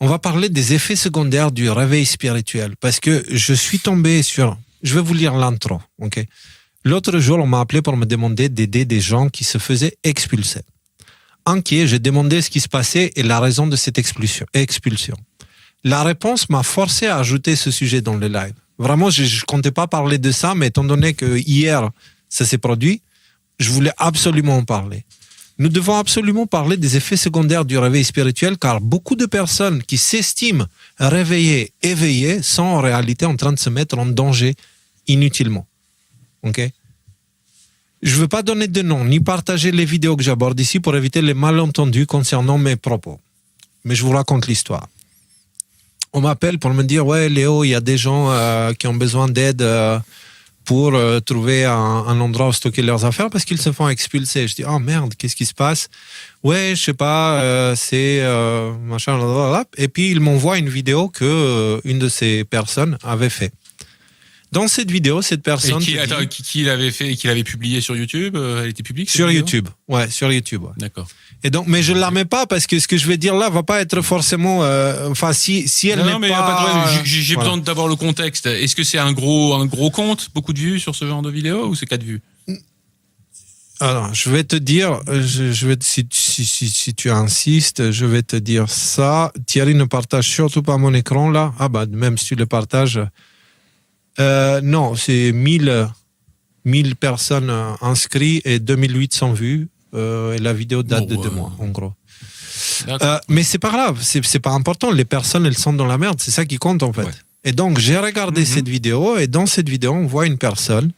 On va parler des effets secondaires du réveil spirituel parce que je suis tombé sur... Je vais vous lire l'intro, ok? L'autre jour, on m'a appelé pour me demander d'aider des gens qui se faisaient expulser. Inquiet, j'ai demandé ce qui se passait et la raison de cette expulsion. La réponse m'a forcé à ajouter ce sujet dans le live. Vraiment, je ne comptais pas parler de ça, mais étant donné que hier, ça s'est produit, je voulais absolument en parler. Nous devons absolument parler des effets secondaires du réveil spirituel car beaucoup de personnes qui s'estiment réveillées, éveillées, sont en réalité en train de se mettre en danger inutilement. Ok? Je ne veux pas donner de nom ni partager les vidéos que j'aborde ici pour éviter les malentendus concernant mes propos. Mais je vous raconte l'histoire. On m'appelle pour me dire « Ouais, Léo, il y a des gens qui ont besoin d'aide pour trouver un endroit où stocker leurs affaires parce qu'ils se font expulser. » Je dis « Oh merde, qu'est-ce qui se passe ?»« Ouais, je sais pas, c'est machin, blablabla. » Et puis, il m'envoie une vidéo que une de ces personnes avait fait. Dans cette vidéo, cette personne... Et qui l'avait fait et qui l'avait publié sur YouTube? Elle était publique? Sur YouTube, ouais, sur YouTube. Ouais. D'accord. Et donc, mais je ne la mets pas parce que ce que je vais dire là va pas être forcément... Enfin, si elle n'est mais pas... J'ai voilà. besoin d'avoir le contexte. Est-ce que c'est un gros compte, beaucoup de vues sur ce genre de vidéo, ou c'est 4 vues? Alors, je vais te dire, si tu insistes, je vais te dire ça. Thierry, ne partage surtout pas mon écran là. Ah bah, même si tu le partages... non, c'est 1000 personnes inscrites et 2800 vues. Et la vidéo date de 2 mois, en gros. Mais c'est pas grave, c'est pas important. Les personnes, elles sont dans la merde. C'est ça qui compte, en fait. Ouais. Et donc, j'ai regardé cette vidéo et dans cette vidéo, on voit une personne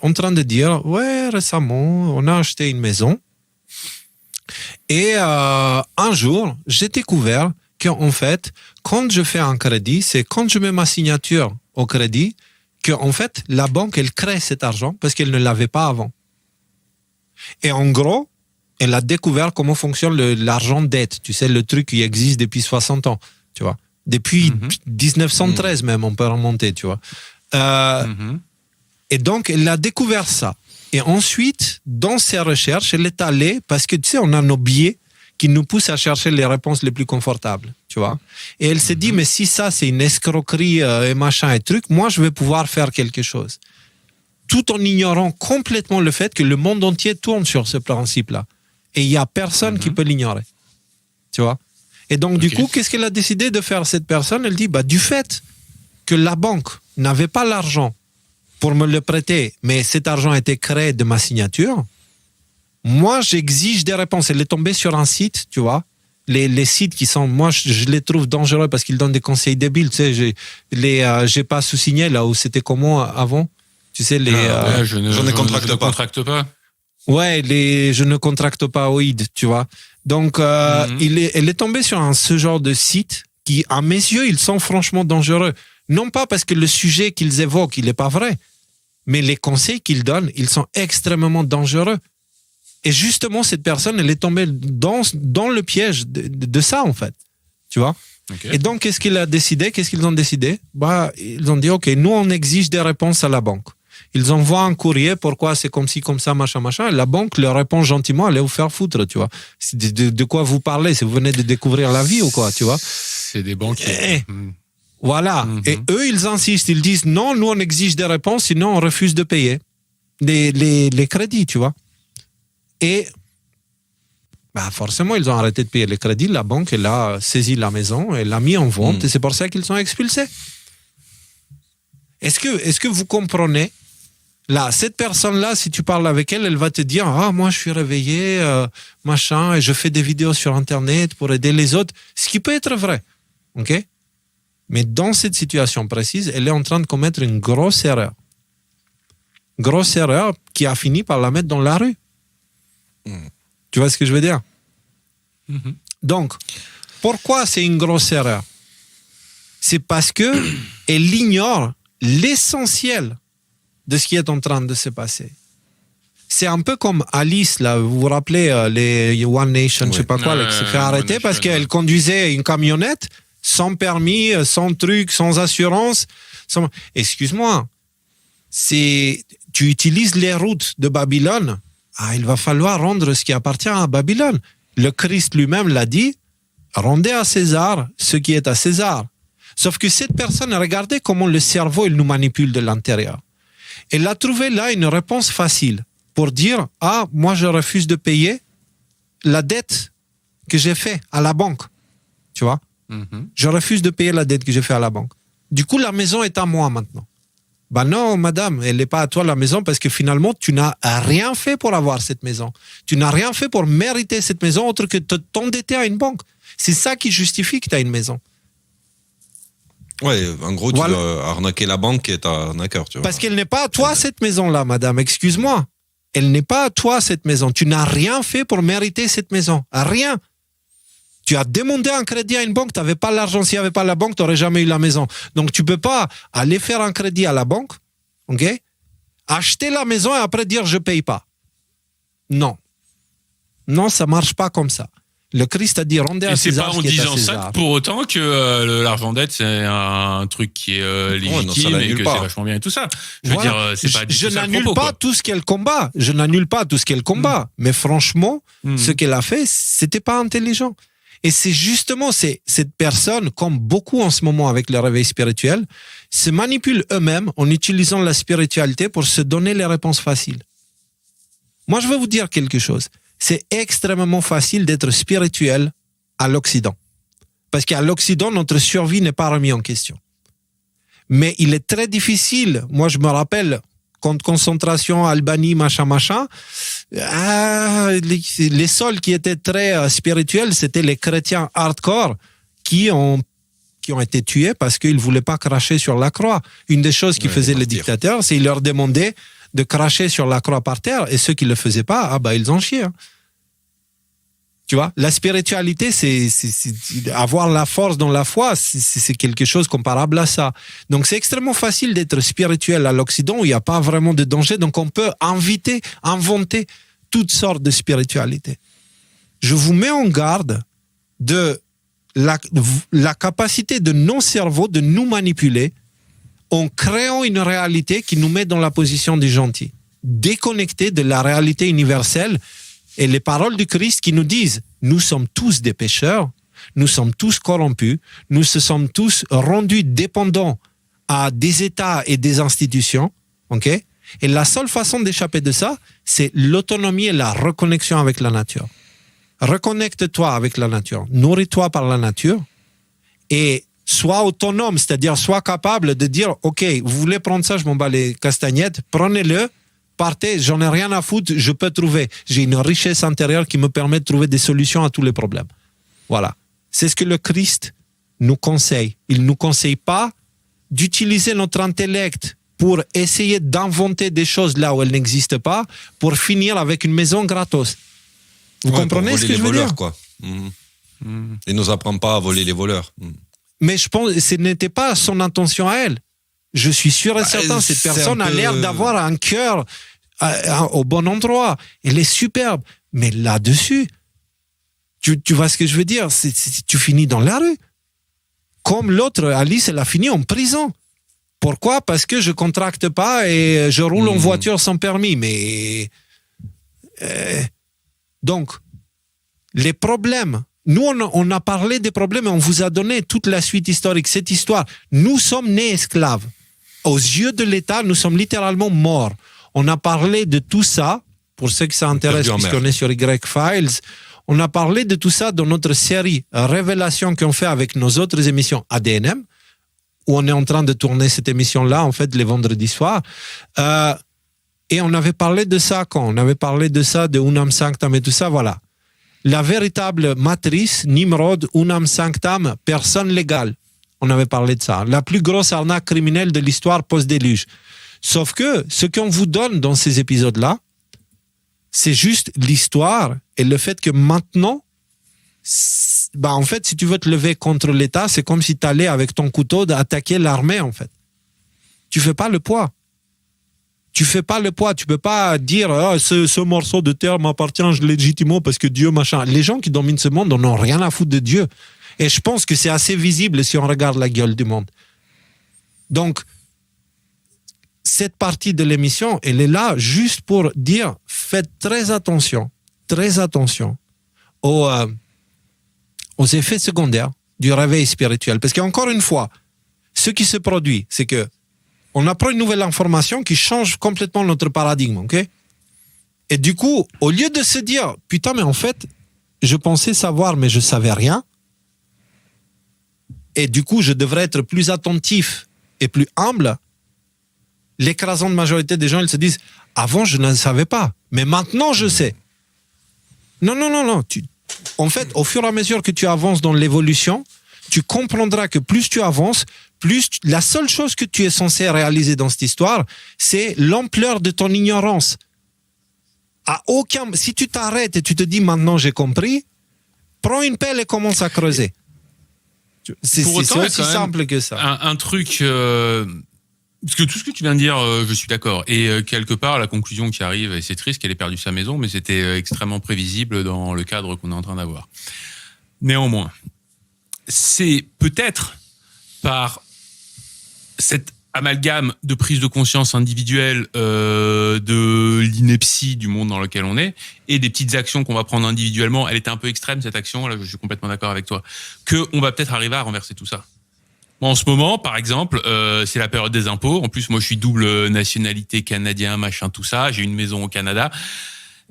en train de dire « Ouais, récemment, on a acheté une maison. » Et un jour, j'ai découvert qu'en fait, quand je fais un crédit, c'est quand je mets ma signature au crédit, qu'en fait, la banque, elle crée cet argent parce qu'elle ne l'avait pas avant. Et en gros, elle a découvert comment fonctionne l'argent dette. Tu sais, le truc qui existe depuis 60 ans, tu vois. Depuis 1913 même, on peut remonter, tu vois. Et donc, elle a découvert ça. Et ensuite, dans ses recherches, elle est allée, parce que tu sais, on a nos biais qui nous poussent à chercher les réponses les plus confortables, tu vois. Et elle s'est dit, mais si ça, c'est une escroquerie et machin et truc, moi, je vais pouvoir faire quelque chose. Tout en ignorant complètement le fait que le monde entier tourne sur ce principe-là. Et il n'y a personne qui peut l'ignorer, tu vois. Et donc, du coup, qu'est-ce qu'elle a décidé de faire, cette personne? Elle dit, bah, du fait que la banque n'avait pas l'argent pour me le prêter, mais cet argent a été créé de ma signature, moi, j'exige des réponses. Elle est tombée sur un site, tu vois. Les sites qui sont, moi, je les trouve dangereux parce qu'ils donnent des conseils débiles. Tu sais, j'ai pas sous-signé là où c'était comment avant. Tu sais, je ne contracte pas. Ouais, je ne contracte pas OID, tu vois. Donc, elle est tombée sur ce genre de site qui, à mes yeux, ils sont franchement dangereux. Non pas parce que le sujet qu'ils évoquent, il n'est pas vrai, mais les conseils qu'ils donnent, ils sont extrêmement dangereux. Et justement, cette personne, elle est tombée dans le piège de ça, en fait. Tu vois? Et donc, qu'est-ce qu'ils ont décidé? Bah, ils ont dit, OK, nous, on exige des réponses à la banque. Ils envoient un courrier, pourquoi c'est comme ci, comme ça, machin, machin. Et la banque leur répond gentiment, allez vous faire foutre, tu vois. De quoi vous parlez? Si vous venez de découvrir la vie ou quoi, tu vois? C'est des banquiers. Voilà. Et eux, ils insistent, ils disent, non, nous, on exige des réponses, sinon on refuse de payer les crédits, tu vois. Et bah forcément, ils ont arrêté de payer les crédits. La banque, elle a saisi la maison, elle l'a mis en vente et c'est pour ça qu'ils sont expulsés. Est-ce que vous comprenez? Là, cette personne-là, si tu parles avec elle, elle va te dire « Ah, moi, je suis réveillé, machin, et je fais des vidéos sur Internet pour aider les autres. » Ce qui peut être vrai, ok? Mais dans cette situation précise, elle est en train de commettre une grosse erreur. Grosse erreur qui a fini par la mettre dans la rue. Tu vois ce que je veux dire? Donc, pourquoi c'est une grosse erreur? C'est parce que elle ignore l'essentiel de ce qui est en train de se passer. C'est un peu comme Alice, là, vous vous rappelez, les One Nation, je sais pas quoi, qui s'est fait arrêter parce qu'elle conduisait une camionnette sans permis, sans truc, sans assurance. Excuse-moi, tu utilises les routes de Babylone, il va falloir rendre ce qui appartient à Babylone. Le Christ lui-même l'a dit, rendez à César ce qui est à César. Sauf que cette personne, regardez comment le cerveau il nous manipule de l'intérieur. Elle a trouvé là une réponse facile pour dire « Ah, moi je refuse de payer la dette que j'ai faite à la banque. » Tu vois? Je refuse de payer la dette que j'ai faite à la banque. Du coup, la maison est à moi maintenant. Ben non, madame, elle n'est pas à toi la maison parce que finalement, tu n'as rien fait pour avoir cette maison. Tu n'as rien fait pour mériter cette maison autre que de t'endetter à une banque. C'est ça qui justifie que tu as une maison. Ouais, en gros, tu vas arnaquer la banque et t'es arnaqueur, tu vois. Parce qu'elle n'est pas à toi, cette maison-là, madame. Excuse-moi. Elle n'est pas à toi, cette maison. Tu n'as rien fait pour mériter cette maison. Rien. Tu as demandé un crédit à une banque, tu n'avais pas l'argent. S'il n'y avait pas la banque, tu n'aurais jamais eu la maison. Donc, tu ne peux pas aller faire un crédit à la banque, ok? Acheter la maison et après dire « je ne paye pas ». Non. Non, ça ne marche pas comme ça. Le Christ a dit rendez à César ce qui est à César. Et c'est pas en disant ça pour autant que l'argent dette c'est un truc qui est légitime et que c'est vachement bien et tout ça. Je veux dire, c'est pas du tout ça. Je n'annule pas tout ce qu'elle combat. Je n'annule pas tout ce qu'elle combat. Mais franchement, ce qu'elle a fait, c'était pas intelligent. Et c'est justement cette personne, comme beaucoup en ce moment avec le réveil spirituel, se manipulent eux-mêmes en utilisant la spiritualité pour se donner les réponses faciles. Moi, je vais vous dire quelque chose. C'est extrêmement facile d'être spirituel à l'Occident. Parce qu'à l'Occident, notre survie n'est pas remise en question. Mais il est très difficile. Moi, je me rappelle, camp de concentration, Albanie, machin, les seuls qui étaient très spirituels, c'était les chrétiens hardcore qui ont été tués parce qu'ils ne voulaient pas cracher sur la croix. Une des choses qu'ils faisaient les dictateurs, c'est qu'ils leur demandaient de cracher sur la croix par terre, et ceux qui ne le faisaient pas, ils en chiaient. Hein. Tu vois, la spiritualité, c'est avoir la force dans la foi, c'est quelque chose comparable à ça. Donc, c'est extrêmement facile d'être spirituel à l'Occident où il n'y a pas vraiment de danger. Donc, on peut inventer toutes sortes de spiritualité. Je vous mets en garde de la capacité de nos cerveaux de nous manipuler en créant une réalité qui nous met dans la position du gentil, déconnecté de la réalité universelle et les paroles du Christ qui nous disent « Nous sommes tous des pécheurs, nous sommes tous corrompus, nous se sommes tous rendus dépendants à des États et des institutions. Okay? » Et la seule façon d'échapper de ça, c'est l'autonomie et la reconnexion avec la nature. Reconnecte-toi avec la nature, nourris-toi par la nature et sois autonome, c'est-à-dire sois capable de dire « Ok, vous voulez prendre ça, je m'en bats les castagnettes, prenez-le. Partez, j'en ai rien à foutre, je peux trouver. J'ai une richesse intérieure qui me permet de trouver des solutions à tous les problèmes. » Voilà. C'est ce que le Christ nous conseille. Il ne nous conseille pas d'utiliser notre intellect pour essayer d'inventer des choses là où elles n'existent pas, pour finir avec une maison gratos. Vous comprenez ce que je veux dire? Quoi. Il ne nous apprend pas à voler les voleurs. Mais je pense que ce n'était pas son intention à elle. Je suis sûr et certain, cette personne a l'air d'avoir un cœur au bon endroit. Elle est superbe. Mais là-dessus, tu vois ce que je veux dire? Tu finis dans la rue. Comme l'autre, Alice, elle a fini en prison. Pourquoi? Parce que je ne contracte pas et je roule en voiture sans permis. Mais donc, les problèmes. Nous, on a parlé des problèmes et on vous a donné toute la suite historique. Cette histoire, nous sommes nés esclaves. Aux yeux de l'État, nous sommes littéralement morts. On a parlé de tout ça, pour ceux qui s'intéressent, puisqu'on est sur Y-Files, on a parlé de tout ça dans notre série Révélation qu'on fait avec nos autres émissions ADNM, où on est en train de tourner cette émission-là, en fait, les vendredis soirs. Et on avait parlé de ça quand? On avait parlé de ça, de Unam Sanctam et tout ça, voilà. La véritable matrice, Nimrod, Unam Sanctam, personne légale. On avait parlé de ça. La plus grosse arnaque criminelle de l'histoire post-déluge. Sauf que ce qu'on vous donne dans ces épisodes-là, c'est juste l'histoire et le fait que maintenant, en fait, si tu veux te lever contre l'État, c'est comme si tu allais avec ton couteau d'attaquer l'armée, en fait. Tu fais pas le poids. Tu fais pas le poids. Tu peux pas dire ce morceau de terre m'appartient légitimement parce que Dieu, machin. Les gens qui dominent ce monde n'en ont rien à foutre de Dieu. Et je pense que c'est assez visible si on regarde la gueule du monde. Donc, cette partie de l'émission, elle est là juste pour dire, faites très attention aux aux effets secondaires du réveil spirituel. Parce qu'encore une fois, ce qui se produit, c'est que on apprend une nouvelle information qui change complètement notre paradigme, ok? Et du coup, au lieu de se dire, putain, mais en fait, je pensais savoir, mais je savais rien. Et du coup, je devrais être plus attentif et plus humble. L'écrasante majorité des gens, ils se disent, avant, je ne savais pas, mais maintenant, je sais. Non. En fait, au fur et à mesure que tu avances dans l'évolution, tu comprendras que plus tu avances, la seule chose que tu es censé réaliser dans cette histoire, c'est l'ampleur de ton ignorance. Si tu t'arrêtes et tu te dis maintenant j'ai compris, prends une pelle et commence à creuser. C'est aussi simple que ça. Un truc, parce que tout ce que tu viens de dire, je suis d'accord. Et quelque part, la conclusion qui arrive, et c'est triste qu'elle ait perdu sa maison, mais c'était extrêmement prévisible dans le cadre qu'on est en train d'avoir. Néanmoins, c'est peut-être par cette amalgame de prise de conscience individuelle de l'ineptie du monde dans lequel on est et des petites actions qu'on va prendre individuellement. Elle était un peu extrême, cette action, là je suis complètement d'accord avec toi, qu'on va peut-être arriver à renverser tout ça. Moi, en ce moment, par exemple, c'est la période des impôts. En plus, moi je suis double nationalité canadien, machin, tout ça. J'ai une maison au Canada.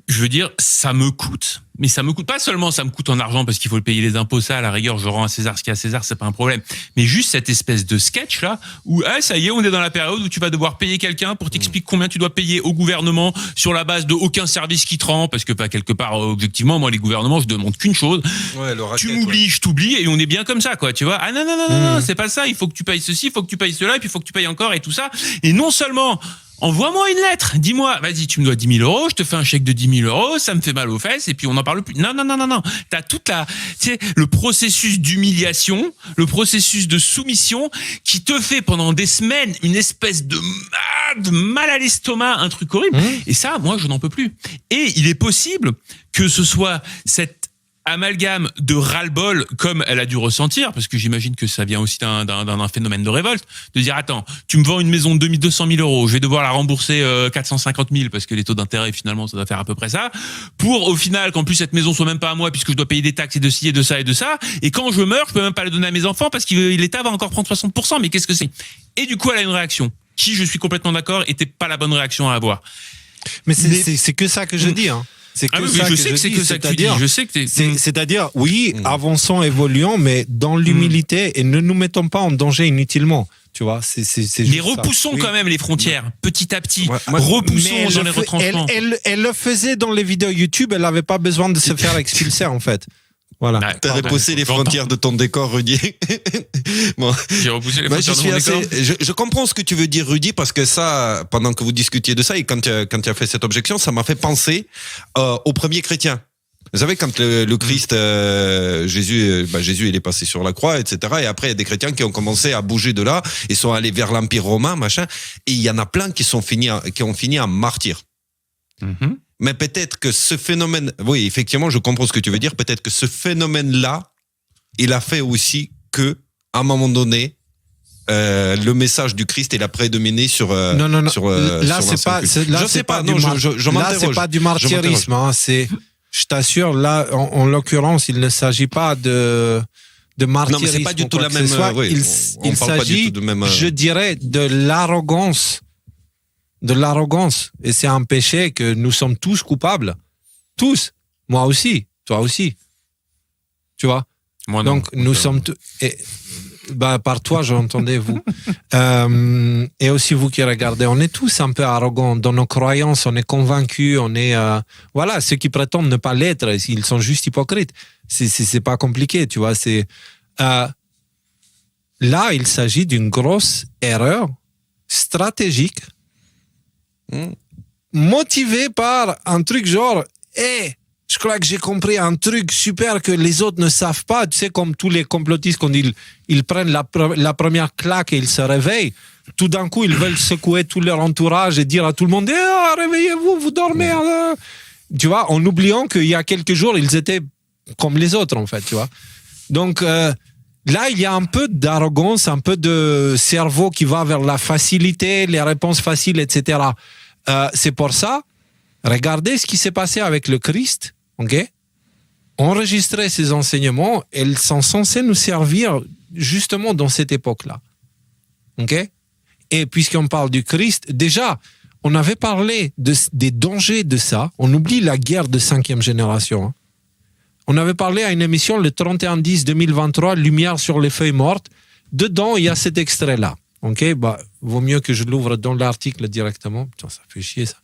Je veux dire, ça me coûte. Mais ça me coûte pas seulement, ça me coûte en argent parce qu'il faut payer les impôts, ça, à la rigueur, je rends à César ce qu'il y a à César, c'est pas un problème. Mais juste cette espèce de sketch là, où, ça y est, on est dans la période où tu vas devoir payer quelqu'un pour t'expliquer combien tu dois payer au gouvernement sur la base de aucun service qui te rend, parce que, quelque part, objectivement, moi, les gouvernements, je demande qu'une chose. Ouais, tu m'oublies, je t'oublie, et on est bien comme ça, quoi, tu vois. Ah non, c'est pas ça, il faut que tu payes ceci, il faut que tu payes cela, et puis il faut que tu payes encore, et tout ça. Et non seulement, envoie-moi une lettre, dis-moi, vas-y, tu me dois 10 000 €, je te fais un chèque de 10 000 €, ça me fait mal aux fesses, et puis on n'en parle plus. Non. T'as le processus d'humiliation, le processus de soumission qui te fait pendant des semaines une espèce de mal à l'estomac, un truc horrible. Et ça, moi, je n'en peux plus. Et il est possible que ce soit cette amalgame de ras-le-bol comme elle a dû ressentir, parce que j'imagine que ça vient aussi d'un phénomène de révolte, de dire attends, tu me vends une maison de 200 000 €, je vais devoir la rembourser 450 000 parce que les taux d'intérêt finalement ça doit faire à peu près ça, pour au final qu'en plus cette maison soit même pas à moi puisque je dois payer des taxes et de ci et de ça et de ça, et quand je meurs je peux même pas la donner à mes enfants parce que l'État va encore prendre 60%, mais qu'est-ce que c'est? Et du coup elle a une réaction qui, je suis complètement d'accord, était pas la bonne réaction à avoir. Mais c'est que ça que je dis, hein. C'est que ça je sais que c'est que ça que tu dis. Je sais que c'est-à-dire, oui, avançons, évoluons, mais dans l'humilité et ne nous mettons pas en danger inutilement. Tu vois, c'est mais repoussons quand même les frontières, petit à petit. Repoussons dans les retranchements. Elle le faisait dans les vidéos YouTube, elle n'avait pas besoin de se faire expulser, en fait. Voilà. T'as repoussé les frontières de ton décor, Rudy. Bon. J'ai repoussé les frontières de mon décor. Je comprends ce que tu veux dire, Rudy, parce que ça, pendant que vous discutiez de ça et quand tu as fait cette objection, ça m'a fait penser aux premiers chrétiens. Vous savez, quand le Christ, Jésus, il est passé sur la croix, etc. Et après, il y a des chrétiens qui ont commencé à bouger de là, ils sont allés vers l'Empire romain, machin. Et il y en a plein qui ont fini en martyrs. Mais peut-être que ce phénomène, oui, effectivement, je comprends ce que tu veux dire. Peut-être que ce phénomène-là, il a fait aussi que, à un moment donné, le message du Christ il a prédominé sur. Non. Sur, là, sur c'est pas. Là, c'est pas. Non, là, c'est pas du martyrisme. Hein, je t'assure. Là, en l'occurrence, il ne s'agit pas de martyrisme. Non, mais c'est pas du tout la même. Il s'agit, je dirais, de l'arrogance. De l'arrogance. Et c'est un péché que nous sommes tous coupables. Tous. Moi aussi. Toi aussi. Tu vois? Moi non. Donc, nous sommes tous... par toi, j'entendais vous. Et aussi vous qui regardez. On est tous un peu arrogants. Dans nos croyances, on est convaincus. On est... voilà, ceux qui prétendent ne pas l'être, ils sont juste hypocrites. C'est pas compliqué, tu vois. Là, il s'agit d'une grosse erreur stratégique motivé par un truc genre je crois que j'ai compris un truc super que les autres ne savent pas. Tu sais, comme tous les complotistes, quand ils prennent la première claque et ils se réveillent, tout d'un coup ils veulent secouer tout leur entourage et dire à tout le monde réveillez-vous, vous dormez tu vois, en oubliant qu'il y a quelques jours ils étaient comme les autres en fait, tu vois. Donc là, il y a un peu d'arrogance, un peu de cerveau qui va vers la facilité, les réponses faciles, etc. C'est pour ça, regardez ce qui s'est passé avec le Christ, ok? enregistrer ces enseignements, elles sont censées nous servir justement dans cette époque-là. Ok? Et puisqu'on parle du Christ, déjà, on avait parlé des dangers de ça. On oublie la guerre de 5e génération. Hein. On avait parlé à une émission le 31-10-2023, Lumière sur les feuilles mortes. Dedans, il y a cet extrait-là. Ok? Vaut mieux que je l'ouvre dans l'article directement. Putain, ça fait chier, ça.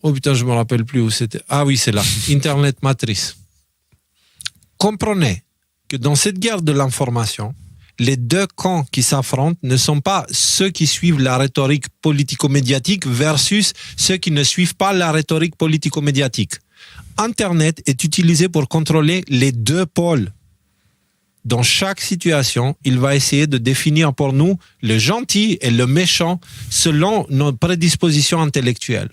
Oh putain, je me rappelle plus où c'était. Ah oui, c'est là. Internet Matrice. Comprenez que dans cette guerre de l'information, les deux camps qui s'affrontent ne sont pas ceux qui suivent la rhétorique politico-médiatique versus ceux qui ne suivent pas la rhétorique politico-médiatique. Internet est utilisé pour contrôler les deux pôles. Dans chaque situation, il va essayer de définir pour nous le gentil et le méchant selon nos prédispositions intellectuelles.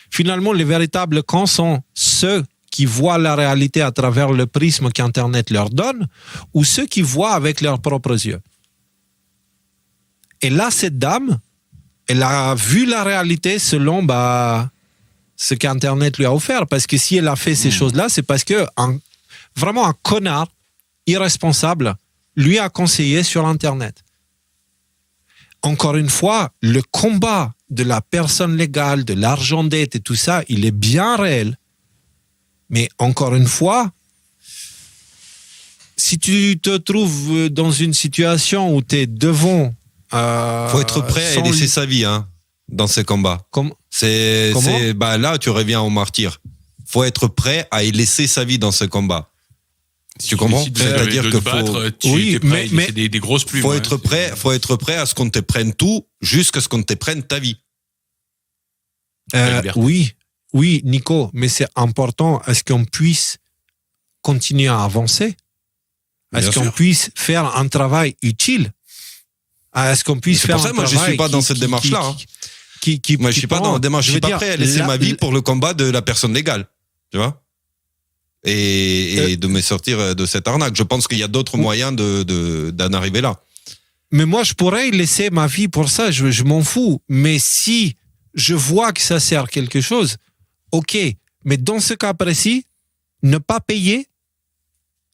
Finalement, les véritables camps sont ceux qui voient la réalité à travers le prisme qu'Internet leur donne ou ceux qui voient avec leurs propres yeux. Et là, cette dame, elle a vu la réalité selon ce qu'Internet lui a offert. Parce que si elle a fait ces choses-là, c'est parce que vraiment un connard irresponsable lui a conseillé sur Internet. Encore une fois, le combat de la personne légale, de l'argent dette et tout ça, il est bien réel. Mais encore une fois, si tu te trouves dans une situation où tu es devant... faut être prêt à laisser sa vie dans ces combats. Comment? Là, tu reviens au martyr. Faut être prêt à y laisser sa vie dans ce combat. Tu comprends? C'est-à-dire que c'est des grosses plumes. Faut être prêt à ce qu'on te prenne tout jusqu'à ce qu'on te prenne ta vie. Oui, Nico, mais c'est important. Est-ce qu'on puisse continuer à avancer? Est-ce qu'on puisse faire un travail utile? Est-ce qu'on puisse faire un travail? Moi, je suis pas dans cette démarche-là. Moi, je suis pas dans la démarche. Je suis pas prêt à laisser ma vie pour le combat de la personne légale. Tu vois? Et de me sortir de cette arnaque. Je pense qu'il y a d'autres moyens d'en arriver là. Mais moi, je pourrais laisser ma vie pour ça. Je m'en fous. Mais si je vois que ça sert quelque chose, ok. Mais dans ce cas précis, ne pas payer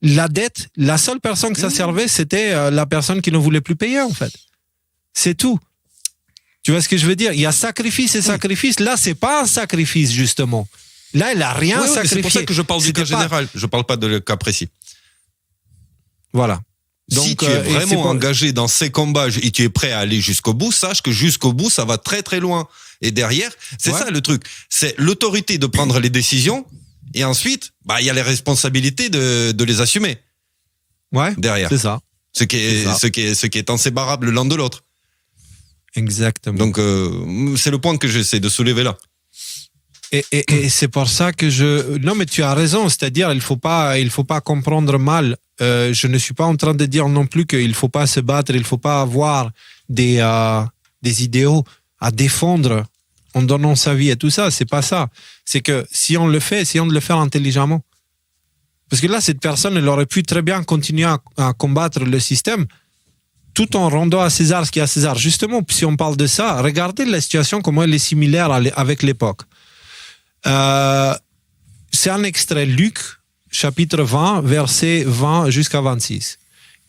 la dette, la seule personne que ça servait, c'était la personne qui ne voulait plus payer, en fait. C'est tout. Tu vois ce que je veux dire? Il y a sacrifice et sacrifice. Là, c'est pas un sacrifice, justement. Là, elle n'a rien sacrifié. C'est pour ça que je parle du cas général. Je parle pas de le cas précis. Voilà. Donc, si tu es vraiment engagé dans ces combats et tu es prêt à aller jusqu'au bout, sache que jusqu'au bout, ça va très très loin. Et derrière, c'est ça le truc. C'est l'autorité de prendre les décisions et ensuite, il y a les responsabilités de les assumer. Ouais. Derrière. C'est ça. Ce qui est inséparable l'un de l'autre. Exactement. Donc, c'est le point que j'essaie de soulever là. Et c'est pour ça que non, mais tu as raison. C'est-à-dire, il faut pas comprendre mal. Je ne suis pas en train de dire non plus qu'il faut pas se battre, il faut pas avoir des idéaux à défendre en donnant sa vie et tout ça. C'est pas ça. C'est que si on le fait, essayons de le faire intelligemment. Parce que là, cette personne, elle aurait pu très bien continuer à combattre le système tout en rendant à César ce qui est à César. Justement, si on parle de ça, regardez la situation, comment elle est similaire avec l'époque. C'est un extrait, Luc, chapitre 20, versets 20 jusqu'à 26.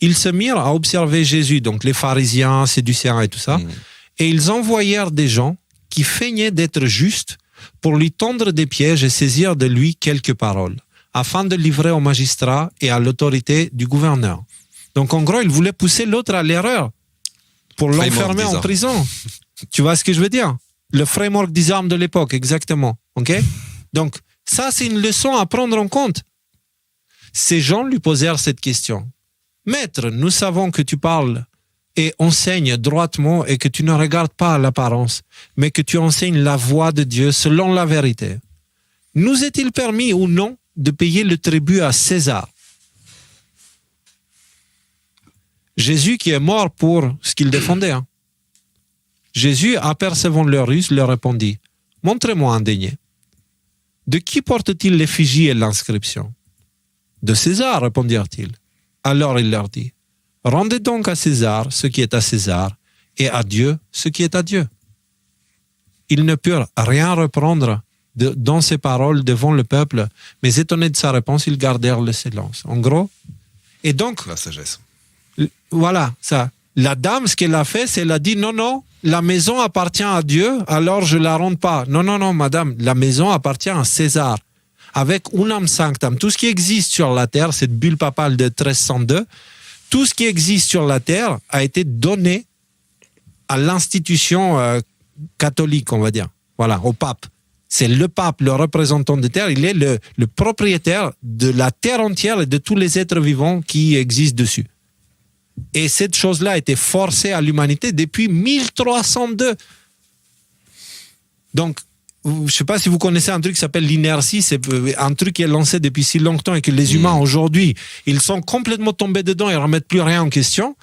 Ils se mirent à observer Jésus, donc les pharisiens, séducéens et tout ça, et ils envoyèrent des gens qui feignaient d'être justes pour lui tendre des pièges et saisir de lui quelques paroles, afin de livrer au magistrat et à l'autorité du gouverneur. Donc en gros, ils voulaient pousser l'autre à l'erreur pour l'enfermer en prison. Tu vois ce que je veux dire? Le framework des armes de l'époque, exactement. Okay? Donc, ça, c'est une leçon à prendre en compte. Ces gens lui posèrent cette question. « Maître, nous savons que tu parles et enseignes droitement et que tu ne regardes pas à l'apparence, mais que tu enseignes la voie de Dieu selon la vérité. Nous est-il permis ou non de payer le tribut à César ?» Jésus qui est mort pour ce qu'il défendait. Jésus, apercevant leur ruse, leur répondit « Montrez-moi un denier. De qui porte-t-il l'effigie et l'inscription ?»« De César, répondirent-ils. Alors il leur dit « Rendez donc à César ce qui est à César et à Dieu ce qui est à Dieu. » Ils ne purent rien reprendre dans ses paroles devant le peuple, mais étonné de sa réponse, ils gardèrent le silence. En gros. Et donc, La sagesse. voilà, ça. La dame, ce qu'elle a fait, c'est qu'elle a dit non, la maison appartient à Dieu, alors je la rends pas. Non, madame, la maison appartient à César. Avec unam sanctam, tout ce qui existe sur la terre, cette bulle papale de 1302, tout ce qui existe sur la terre a été donné à l'institution catholique, on va dire. Voilà, au pape. C'est le pape, le représentant de terre, il est le propriétaire de la terre entière et de tous les êtres vivants qui existent dessus. Et cette chose-là a été forcée à l'humanité depuis 1302. Donc, je ne sais pas si vous connaissez un truc qui s'appelle l'inertie, c'est un truc qui est lancé depuis si longtemps et que les humains aujourd'hui, ils sont complètement tombés dedans et ne remettent plus rien en question.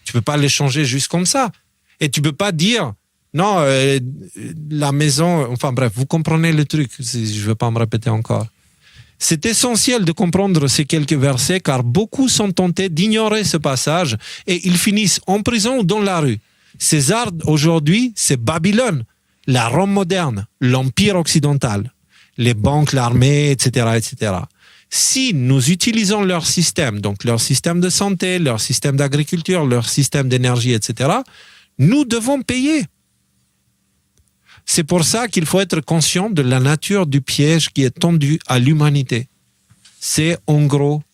Tu ne peux pas les changer juste comme ça. Et tu ne peux pas dire, non, la maison, enfin bref, vous comprenez le truc, je ne vais pas me répéter encore. C'est essentiel de comprendre ces quelques versets car beaucoup sont tentés d'ignorer ce passage et ils finissent en prison ou dans la rue. César, aujourd'hui, c'est Babylone, la Rome moderne, l'Empire occidental, les banques, l'armée, etc., etc. Si nous utilisons leur système, donc leur système de santé, leur système d'agriculture, leur système d'énergie, etc., nous devons payer. C'est pour ça qu'il faut être conscient de la nature du piège qui est tendu à l'humanité. C'est en gros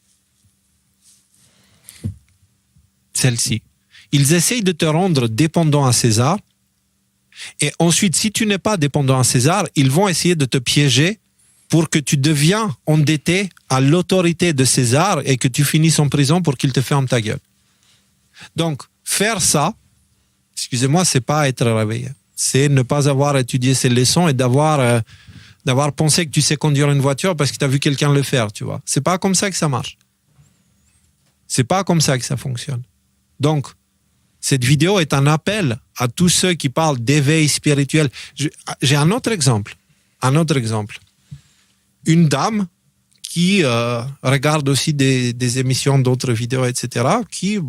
celle-ci. Ils essayent de te rendre dépendant à César et ensuite, si tu n'es pas dépendant à César, ils vont essayer de te piéger pour que tu deviens endetté à l'autorité de César et que tu finisses en prison pour qu'il te ferme ta gueule. Donc, faire ça, excusez-moi, c'est pas être réveillé. C'est ne pas avoir étudié ces leçons et d'avoir pensé que tu sais conduire une voiture parce que tu as vu quelqu'un le faire, tu vois. C'est pas comme ça que ça marche. C'est pas comme ça que ça fonctionne. Donc, cette vidéo est un appel à tous ceux qui parlent d'éveil spirituel. J'ai un autre exemple. Une dame qui regarde aussi des émissions, d'autres vidéos, etc.,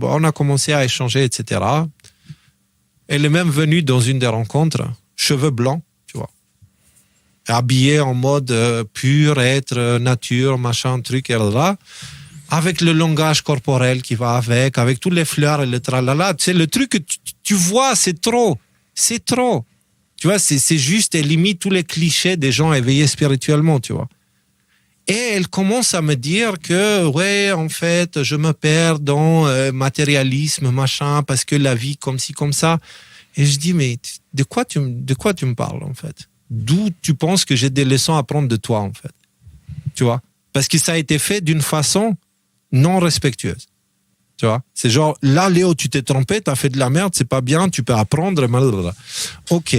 on a commencé à échanger, etc., elle est même venue dans une des rencontres, cheveux blancs, tu vois, habillée en mode pur, être, nature, machin, truc, et là, avec le langage corporel qui va avec toutes les fleurs et le tralala. Tu sais, le truc que tu vois, c'est trop. Tu vois, c'est juste, elle limite tous les clichés des gens éveillés spirituellement, tu vois. Et elle commence à me dire que, ouais, en fait, je me perds dans matérialisme, machin, parce que la vie comme ci, comme ça. Et je dis, mais de quoi tu me parles, en fait? D'où tu penses que j'ai des leçons à prendre de toi, en fait? Tu vois? Parce que ça a été fait d'une façon non respectueuse. Tu vois? C'est genre, là, Léo, tu t'es trompé, t'as fait de la merde, c'est pas bien, tu peux apprendre, blablabla. Ok.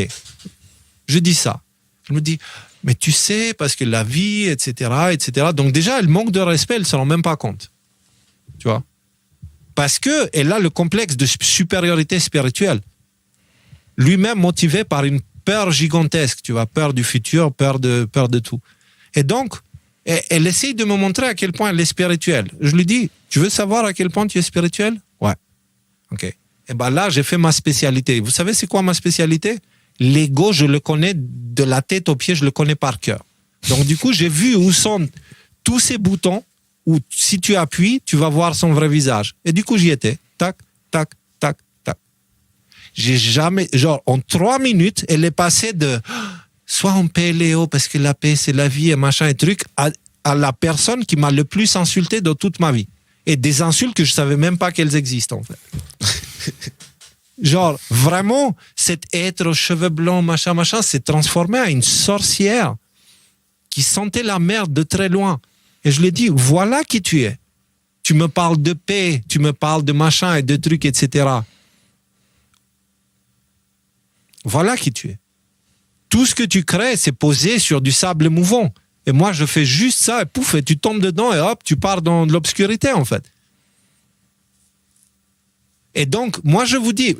Je dis ça. Elle me dit, mais tu sais, parce que la vie, etc., etc. Donc déjà, elle manque de respect, elle ne se rend même pas compte. Tu vois? Parce qu'elle a le complexe de supériorité spirituelle. Lui-même motivé par une peur gigantesque, tu vois, peur du futur, peur de tout. Et donc, elle essaye de me montrer à quel point elle est spirituelle. Je lui dis, tu veux savoir à quel point tu es spirituel? Ouais. Ok. Et ben là, j'ai fait ma spécialité. Vous savez c'est quoi ma spécialité? L'ego, je le connais de la tête aux pieds, je le connais par cœur. Donc du coup, j'ai vu où sont tous ces boutons où si tu appuies, tu vas voir son vrai visage. Et du coup, j'y étais. Tac, tac, tac, tac. J'ai jamais, genre en 3 minutes, elle est passée de soit en paix, Léo, parce que la paix, c'est la vie et machin et truc, à la personne qui m'a le plus insulté de toute ma vie. Et des insultes que je savais même pas qu'elles existent, en fait. Genre, vraiment, cet être aux cheveux blancs, machin, s'est transformé en une sorcière qui sentait la merde de très loin. Et je lui ai dit, voilà qui tu es. Tu me parles de paix, tu me parles de machin et de trucs, etc. Voilà qui tu es. Tout ce que tu crées, c'est posé sur du sable mouvant. Et moi, je fais juste ça, et pouf, et tu tombes dedans, et hop, tu pars dans l'obscurité, en fait. Et donc, moi, je vous dis,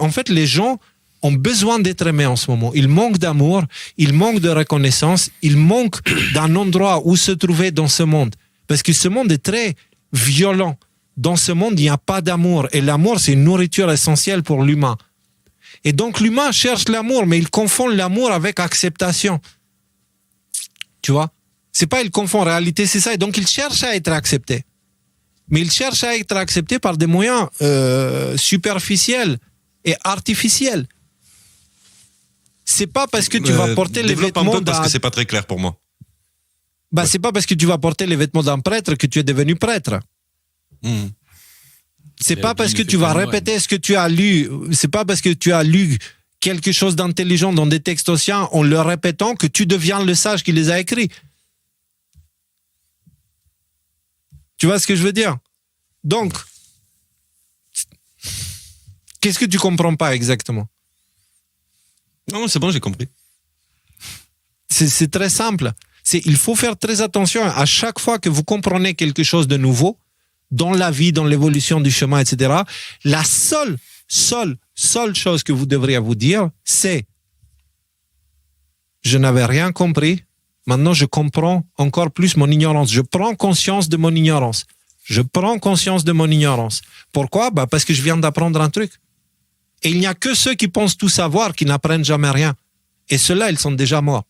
en fait, les gens ont besoin d'être aimés en ce moment. Ils manquent d'amour, ils manquent de reconnaissance, ils manquent d'un endroit où se trouver dans ce monde. Parce que ce monde est très violent. Dans ce monde, il n'y a pas d'amour. Et l'amour, c'est une nourriture essentielle pour l'humain. Et donc, l'humain cherche l'amour, mais il confond l'amour avec acceptation. Tu vois? C'est pas il confond réalité, c'est ça. Et donc il cherche à être accepté. Mais il cherche à être accepté par des moyens superficiels et artificiels. C'est pas parce que tu vas porter les développe un vêtements peu parce que c'est pas très clair pour moi. Bah, c'est pas parce que tu vas porter les vêtements d'un prêtre que tu es devenu prêtre. C'est pas parce que tu vas répéter ce que tu as lu. C'est pas parce que tu as lu quelque chose d'intelligent dans des textes anciens en le répétant que tu deviens le sage qui les a écrits. Tu vois ce que je veux dire? Donc, qu'est-ce que tu comprends pas exactement? Non, c'est bon, j'ai compris. C'est très simple. Il faut faire très attention à chaque fois que vous comprenez quelque chose de nouveau dans la vie, dans l'évolution du chemin, etc. La seule chose que vous devriez vous dire, c'est je n'avais rien compris. Maintenant, je comprends encore plus mon ignorance. Je prends conscience de mon ignorance. Pourquoi? Parce que je viens d'apprendre un truc. Et il n'y a que ceux qui pensent tout savoir qui n'apprennent jamais rien. Et ceux-là, ils sont déjà morts.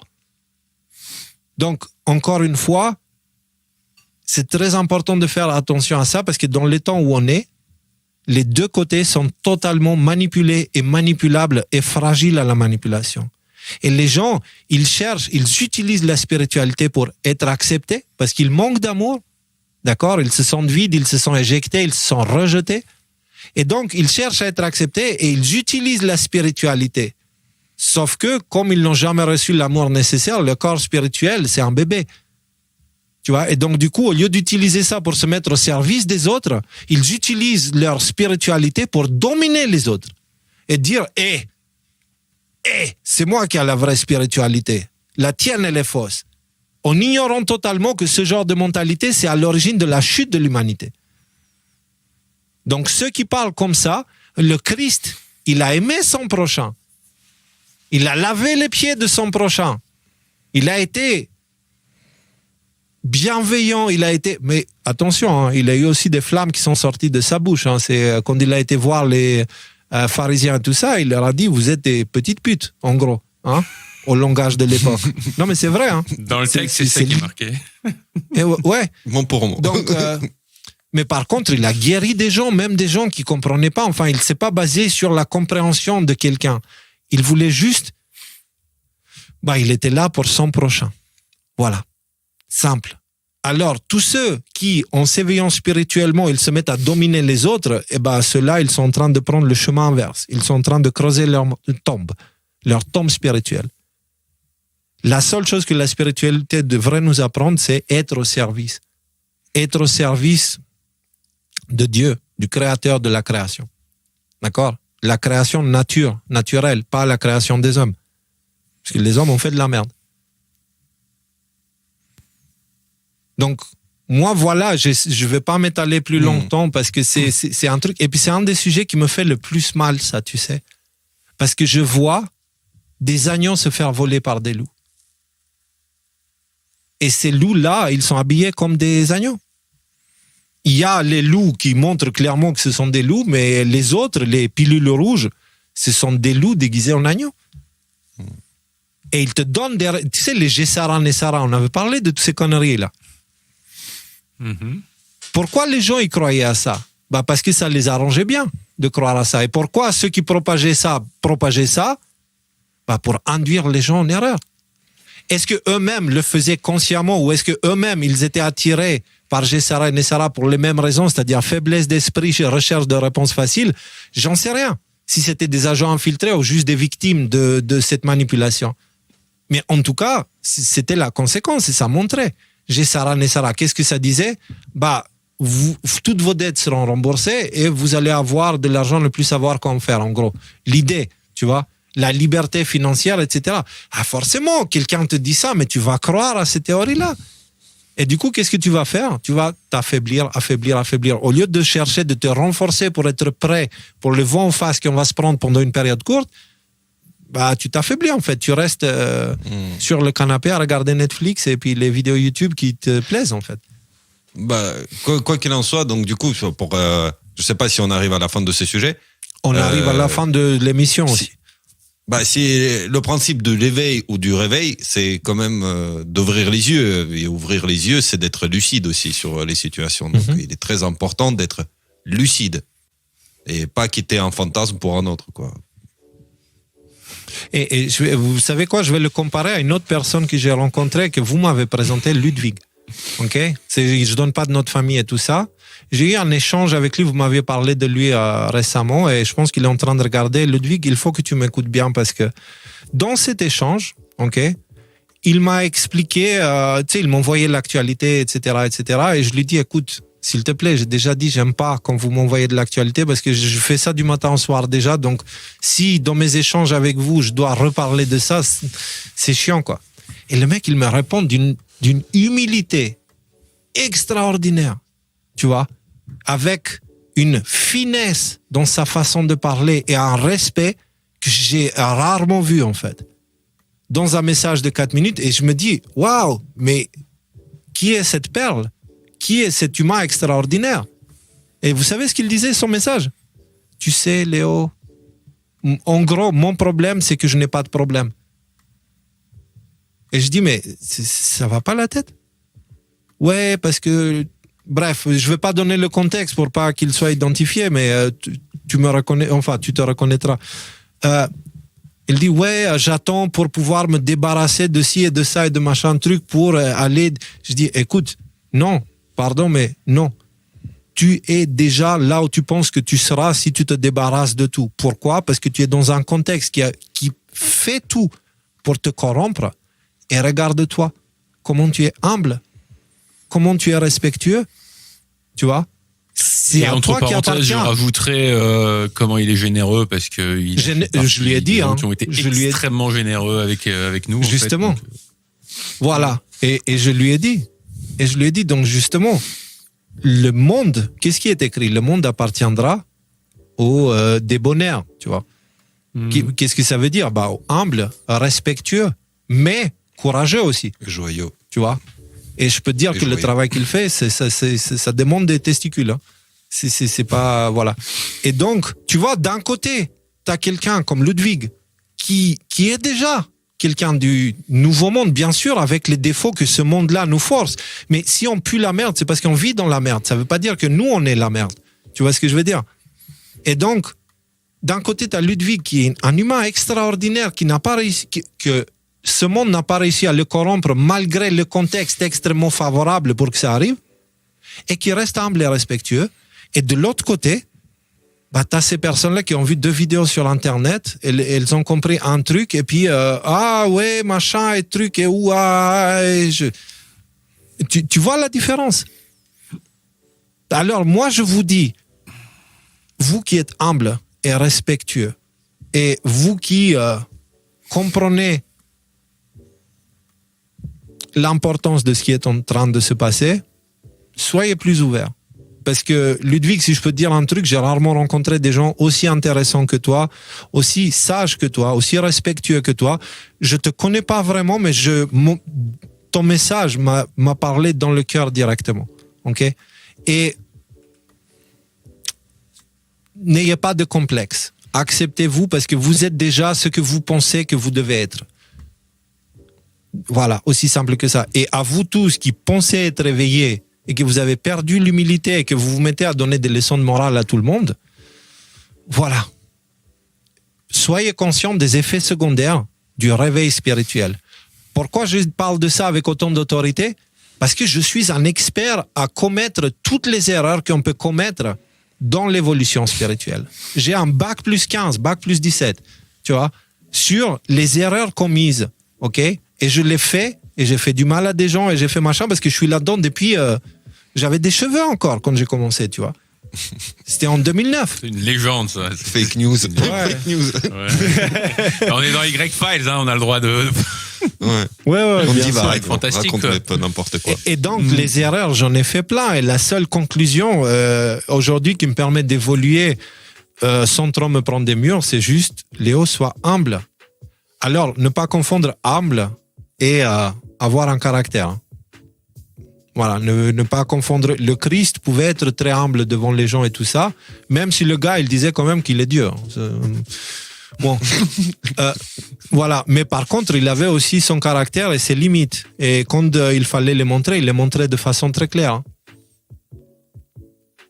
Donc, encore une fois, c'est très important de faire attention à ça parce que dans les temps où on est, les deux côtés sont totalement manipulés et manipulables et fragiles à la manipulation. Et les gens, ils utilisent la spiritualité pour être acceptés parce qu'ils manquent d'amour. D'accord? Ils se sentent vides, ils se sont éjectés, ils se sont rejetés. Et donc, ils cherchent à être acceptés et ils utilisent la spiritualité. Sauf que, comme ils n'ont jamais reçu l'amour nécessaire, le corps spirituel, c'est un bébé. Tu vois? Et donc, du coup, au lieu d'utiliser ça pour se mettre au service des autres, ils utilisent leur spiritualité pour dominer les autres. Et dire, c'est moi qui ai la vraie spiritualité. La tienne, elle est fausse. En ignorant totalement que ce genre de mentalité, c'est à l'origine de la chute de l'humanité. Donc, ceux qui parlent comme ça, le Christ, il a aimé son prochain. Il a lavé les pieds de son prochain. Il a été bienveillant, mais attention, il a eu aussi des flammes qui sont sorties de sa bouche. C'est quand il a été voir les pharisiens et tout ça, il leur a dit, vous êtes des petites putes, en gros, au langage de l'époque. Non, mais c'est vrai. Dans le texte, c'est ça qui est marqué. Et ouais. Bon pour moi. Donc, mais par contre, il a guéri des gens, même des gens qui ne comprenaient pas. Enfin, il ne s'est pas basé sur la compréhension de quelqu'un. Il voulait juste... il était là pour son prochain. Voilà. Simple. Alors, tous ceux qui, en s'éveillant spirituellement, ils se mettent à dominer les autres, ceux-là, ils sont en train de prendre le chemin inverse. Ils sont en train de creuser leur tombe spirituelle. La seule chose que la spiritualité devrait nous apprendre, c'est être au service. Être au service de Dieu, du créateur de la création. D'accord? La création naturelle, pas la création des hommes. Parce que les hommes ont fait de la merde. Donc, moi, voilà, je ne vais pas m'étaler plus longtemps parce que c'est un truc... Et puis, c'est un des sujets qui me fait le plus mal, ça, tu sais. Parce que je vois des agneaux se faire voler par des loups. Et ces loups-là, ils sont habillés comme des agneaux. Il y a les loups qui montrent clairement que ce sont des loups, mais les autres, les pilules rouges, ce sont des loups déguisés en agneaux. Et ils te donnent des... Tu sais, les Gessara, Nessara, on avait parlé de toutes ces conneries-là. Pourquoi les gens y croyaient à ça? Parce que ça les arrangeait bien de croire à ça. Et pourquoi ceux qui propageaient ça pour induire les gens en erreur. Est-ce qu'eux-mêmes le faisaient consciemment ou est-ce qu'eux-mêmes ils étaient attirés par Gessara et Nessara pour les mêmes raisons, c'est-à-dire faiblesse d'esprit, recherche de réponses faciles? J'en sais rien. Si c'était des agents infiltrés ou juste des victimes de cette manipulation. Mais en tout cas, c'était la conséquence et ça montrait. Gessara, Nessara, qu'est-ce que ça disait? Toutes vos dettes seront remboursées et vous allez avoir de l'argent, ne plus savoir comment faire, en gros. L'idée, tu vois, la liberté financière, etc. Forcément, quelqu'un te dit ça, mais tu vas croire à cette théorie-là. Et du coup, qu'est-ce que tu vas faire? Tu vas t'affaiblir. Au lieu de chercher de te renforcer pour être prêt pour le vent en face qu'on va se prendre pendant une période courte, tu t'affaiblis en fait. Tu restes sur le canapé à regarder Netflix et puis les vidéos YouTube qui te plaisent en fait. Quoi qu'il en soit, donc du coup, je sais pas si on arrive à la fin de ce sujet. On arrive à la fin de l'émission aussi. C'est le principe de l'éveil ou du réveil, c'est quand même d'ouvrir les yeux. Et ouvrir les yeux, c'est d'être lucide aussi sur les situations. Donc, il est très important d'être lucide et pas quitter un fantasme pour un autre, quoi. Et vous savez quoi, je vais le comparer à une autre personne que j'ai rencontrée, que vous m'avez présenté, Ludwig. Ok, je donne pas de notre famille et tout ça. J'ai eu un échange avec lui, vous m'aviez parlé de lui récemment et je pense qu'il est en train de regarder. Ludwig, il faut que tu m'écoutes bien parce que dans cet échange, ok, il m'a expliqué, il m'a envoyé l'actualité, etc., etc. Et je lui dis, écoute, s'il te plaît, j'ai déjà dit, j'aime pas quand vous m'envoyez de l'actualité parce que je fais ça du matin au soir déjà. Donc, si dans mes échanges avec vous, je dois reparler de ça, c'est chiant, quoi. Et le mec, il me répond d'une humilité extraordinaire, tu vois, avec une finesse dans sa façon de parler et un respect que j'ai rarement vu, en fait, dans un message de 4 minutes. Et je me dis, waouh, mais qui est cette perle? Qui est cet humain extraordinaire? Et vous savez ce qu'il disait, son message? Tu sais, Léo, en gros, mon problème, c'est que je n'ai pas de problème. Et je dis, mais ça va pas la tête? Ouais, parce que... Bref, je vais pas donner le contexte pour pas qu'il soit identifié, mais tu me reconnais, enfin, tu te reconnaîtras. Il dit, ouais, j'attends pour pouvoir me débarrasser de ci et de ça et de machin truc pour aller... Je dis, écoute, non, pardon, mais non. Tu es déjà là où tu penses que tu seras si tu te débarrasses de tout. Pourquoi? Parce que tu es dans un contexte qui fait tout pour te corrompre. Et regarde-toi, comment tu es humble, comment tu es respectueux, tu vois. C'est et à entre toi qui parenthèses, appartient. je rajouterai comment il est généreux parce que Je lui ai dit, hein, qui ont été extrêmement généreux avec nous. Justement. En fait, donc, voilà. Et je lui ai dit. Et je lui ai dit, donc justement, le monde, qu'est-ce qui est écrit? Le monde appartiendra aux débonnaires, tu vois. Qu'est-ce que ça veut dire? Humble, respectueux, mais courageux aussi. Joyeux. Tu vois. Et je peux te dire que le travail qu'il fait, ça demande des testicules. Hein. C'est pas... Voilà. Et donc, tu vois, d'un côté, tu as quelqu'un comme Ludwig qui est déjà quelqu'un du nouveau monde, bien sûr, avec les défauts que ce monde-là nous force. Mais si on pue la merde, c'est parce qu'on vit dans la merde. Ça veut pas dire que nous, on est la merde. Tu vois ce que je veux dire? Et donc, d'un côté, tu as Ludwig qui est un humain extraordinaire qui n'a pas réussi... que ce monde n'a pas réussi à le corrompre malgré le contexte extrêmement favorable pour que ça arrive et qui reste humble et respectueux. Et de l'autre côté, tu as ces personnes-là qui ont vu 2 vidéos sur Internet, elles ont compris un truc et puis ah ouais, machin et truc et ouah. Tu vois la différence? Alors moi, je vous dis, vous qui êtes humble et respectueux et vous qui comprenez l'importance de ce qui est en train de se passer, soyez plus ouverts. Parce que Ludwig, si je peux te dire un truc, j'ai rarement rencontré des gens aussi intéressants que toi, aussi sages que toi, aussi respectueux que toi. Je te connais pas vraiment, mais ton message m'a parlé dans le cœur directement. Ok? Et n'ayez pas de complexe. Acceptez-vous parce que vous êtes déjà ce que vous pensez que vous devez être. Voilà, aussi simple que ça. Et à vous tous qui pensez être éveillés et que vous avez perdu l'humilité et que vous vous mettez à donner des leçons de morale à tout le monde, voilà. Soyez conscients des effets secondaires du réveil spirituel. Pourquoi je parle de ça avec autant d'autorité? Parce que je suis un expert à commettre toutes les erreurs qu'on peut commettre dans l'évolution spirituelle. J'ai un bac plus 15, bac plus 17, tu vois, sur les erreurs commises, ok? Et je l'ai fait, et j'ai fait du mal à des gens, et j'ai fait machin, parce que je suis là-dedans depuis... j'avais des cheveux encore quand j'ai commencé, tu vois. C'était en 2009. C'est une légende, ça. Fake news. Ouais. Fake news. Ouais. On est dans Y-Files, hein, on a le droit de... Ouais. Ouais, On bien dit sûr. va, fantastique, raconte quoi. n'importe quoi. Et donc, les erreurs, j'en ai fait plein. Et la seule conclusion, aujourd'hui, qui me permet d'évoluer sans trop me prendre des murs, c'est juste, Léo, sois humble. Alors, ne pas confondre humble et avoir un caractère. Voilà, ne pas confondre. Le Christ pouvait être très humble devant les gens et tout ça, même si le gars, il disait quand même qu'il est Dieu. Bon, voilà. Mais par contre, il avait aussi son caractère et ses limites. Et quand il fallait les montrer, il les montrait de façon très claire.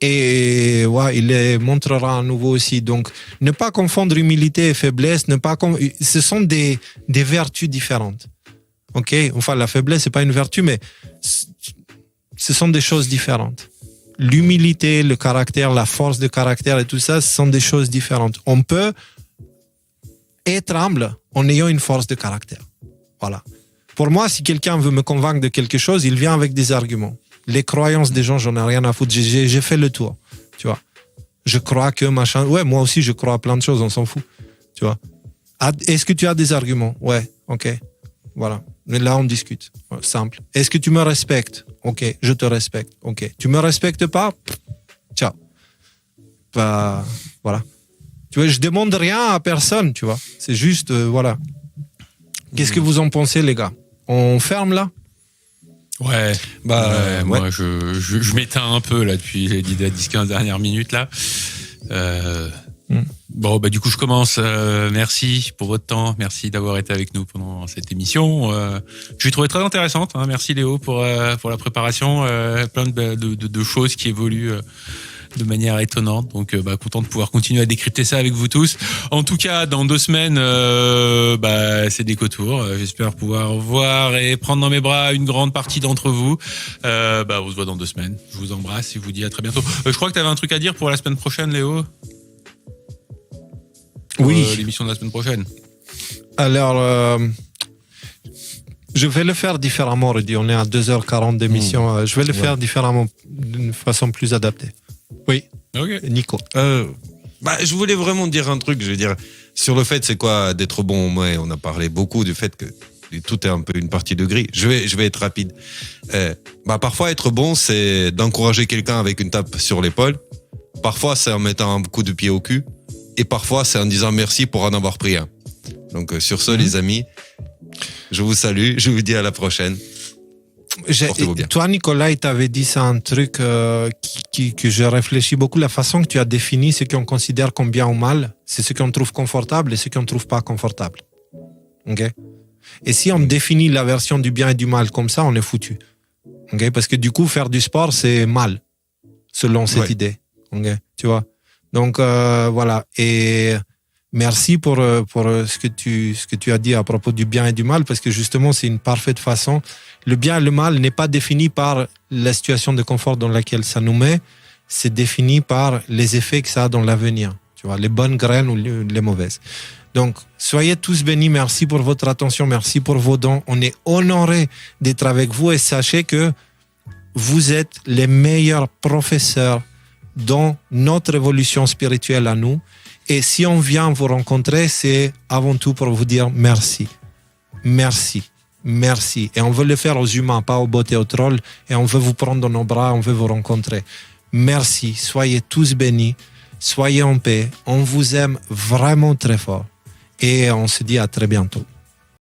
Et ouais, il les montrera à nouveau aussi. Donc, ne pas confondre humilité et faiblesse. Ce sont des vertus différentes. Ok, enfin, la faiblesse, c'est pas une vertu, mais ce sont des choses différentes. L'humilité, le caractère, la force de caractère et tout ça, ce sont des choses différentes. On peut être humble en ayant une force de caractère. Voilà. Pour moi, si quelqu'un veut me convaincre de quelque chose, il vient avec des arguments. Les croyances des gens, j'en ai rien à foutre. J'ai fait le tour, tu vois. Je crois que machin... Ouais, moi aussi, je crois à plein de choses, on s'en fout, tu vois. Est-ce que tu as des arguments? Ouais, ok. Voilà. Mais là, on discute. Ouais, simple. Est-ce que tu me respectes? Ok, je te respecte. Ok. Tu me respectes pas? Ciao. Bah, voilà. Tu vois, je demande rien à personne, tu vois. C'est juste, voilà. Qu'est-ce que vous en pensez, les gars? On ferme là? Ouais, moi je m'éteins un peu là depuis les 10-15 dernières minutes là. Bon, bah du coup je commence. Merci pour votre temps, merci d'avoir été avec nous pendant cette émission. Je l'ai trouvée très intéressante. Hein. Merci Léo pour la préparation, plein de choses qui évoluent. De manière étonnante, donc content de pouvoir continuer à décrypter ça avec vous tous. En tout cas, dans 2 semaines, c'est Déco-Tour. J'espère pouvoir voir et prendre dans mes bras une grande partie d'entre vous. On se voit dans 2 semaines. Je vous embrasse et vous dis à très bientôt. Je crois que tu avais un truc à dire pour la semaine prochaine, Léo. Oui. L'émission de la semaine prochaine. Alors, je vais le faire différemment, Rudy. On est à 2h40 d'émission. Je vais le faire différemment, d'une façon plus adaptée. Oui, ok. Nico. Je voulais vraiment dire un truc, je veux dire, sur le fait, c'est quoi d'être bon. Ouais, on a parlé beaucoup du fait que tout est un peu une partie de gris. Je vais être rapide. Parfois, être bon, c'est d'encourager quelqu'un avec une tape sur l'épaule. Parfois, c'est en mettant un coup de pied au cul. Et parfois, c'est en disant merci pour en avoir pris un. Donc, sur ce, les amis, je vous salue. Je vous dis à la prochaine. Toi, Nicolas, il t'avait dit ça un truc que je réfléchis beaucoup. La façon que tu as défini ce qu'on considère comme bien ou mal, c'est ce qu'on trouve confortable et ce qu'on ne trouve pas confortable. Okay? Et si on définit la version du bien et du mal comme ça, on est foutu. Okay? Parce que du coup, faire du sport, c'est mal, selon cette idée. Okay? Tu vois? Donc, voilà. Et merci pour ce que tu as dit à propos du bien et du mal, parce que justement, c'est une parfaite façon. Le bien et le mal n'est pas défini par la situation de confort dans laquelle ça nous met, c'est défini par les effets que ça a dans l'avenir. Tu vois, les bonnes graines ou les mauvaises. Donc, soyez tous bénis. Merci pour votre attention. Merci pour vos dons. On est honorés d'être avec vous et sachez que vous êtes les meilleurs professeurs dans notre évolution spirituelle à nous. Et si on vient vous rencontrer, c'est avant tout pour vous dire merci. Merci. Merci. Et on veut le faire aux humains, pas aux bots et aux trolls. Et on veut vous prendre dans nos bras, on veut vous rencontrer. Merci. Soyez tous bénis. Soyez en paix. On vous aime vraiment très fort. Et on se dit à très bientôt.